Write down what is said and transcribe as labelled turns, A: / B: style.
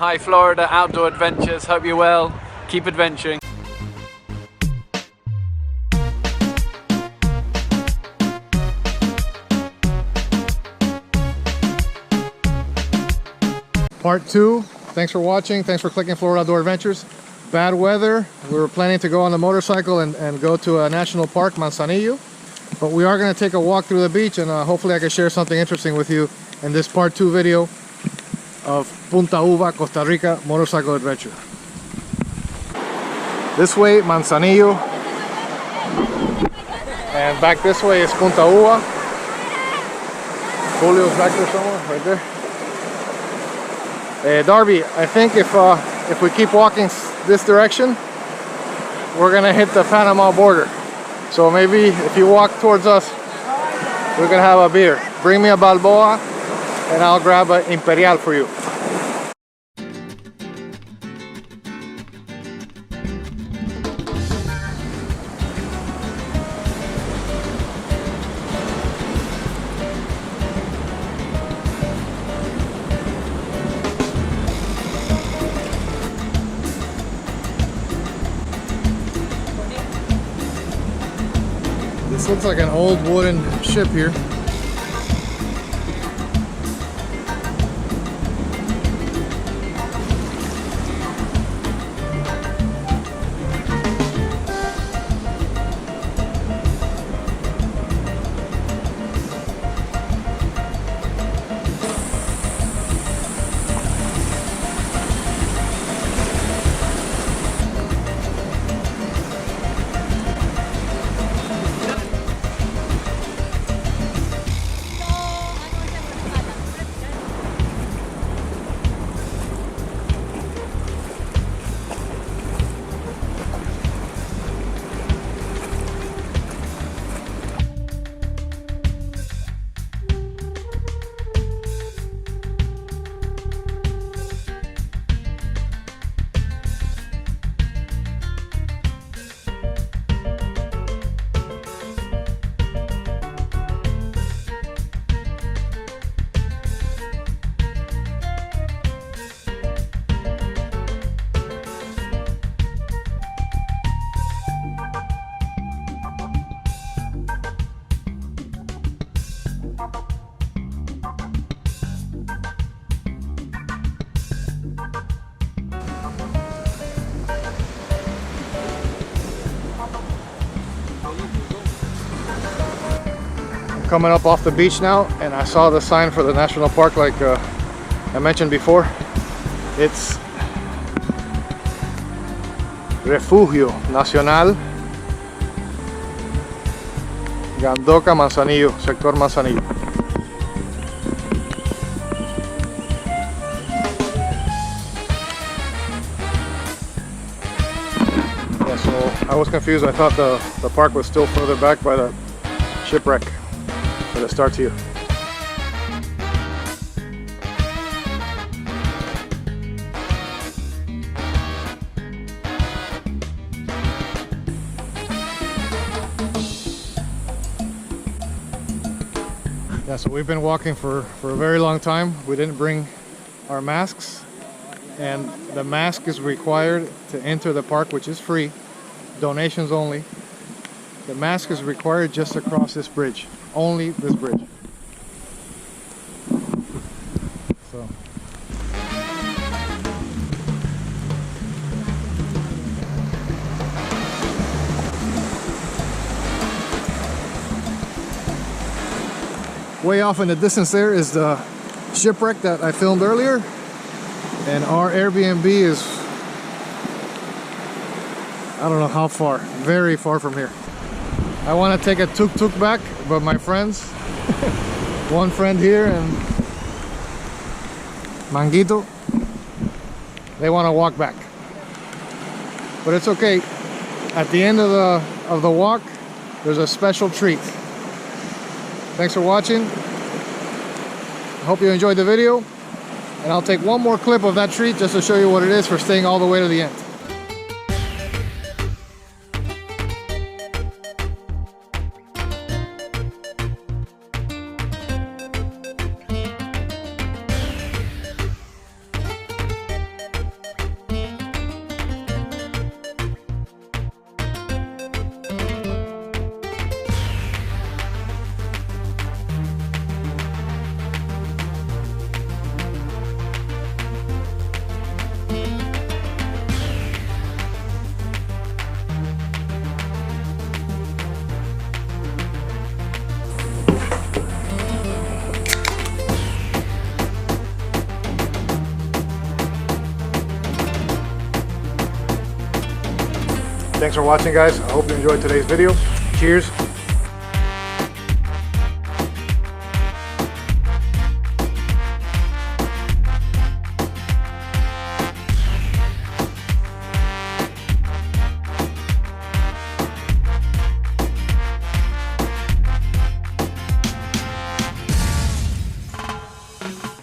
A: Hi Florida Outdoor Adventures, hope you're well, keep adventuring.
B: Part 2. Thanks for watching. Thanks for clicking Florida Outdoor Adventures. Bad weather. We were planning to go on the motorcycle and go to a national park, Manzanillo. But we are going to take a walk through the beach, and hopefully I can share something interesting with you in this part 2 video of Punta Uva, Costa Rica motorcycle adventure. This way, Manzanillo. And back this way is Punta Uva. Julio's back there somewhere, right there. Darby, I think if we keep walking this direction, we're gonna hit the Panama border. So maybe if you walk towards us, we're gonna have a beer. Bring me a Balboa and I'll grab an Imperial for you. This looks like an old wooden ship here. Coming up off the beach now, and I saw the sign for the national park like I mentioned before. It's Refugio Nacional Gandoca Manzanillo, Sector Manzanillo. Yeah, so I was confused. I thought the park was still further back by the Shipwreck. But it starts here. Yeah, so we've been walking for a very long time. We didn't bring our masks, and the mask is required to enter the park, which is free, donations only. The mask is required just across this bridge. Only this bridge. So way off in the distance there is the Shipwreck that I filmed earlier, and our Airbnb is, I don't know how far, very far from here. I want to take a tuk-tuk back, but my friends, one friend here and Manguito, they want to walk back. But it's okay. At the end of the walk, there's a special treat. Thanks for watching. I hope you enjoyed the video, and I'll take one more clip of that treat just to show you what it is for staying all the way to the end. Thanks for watching, guys. I hope you enjoyed today's video. Cheers.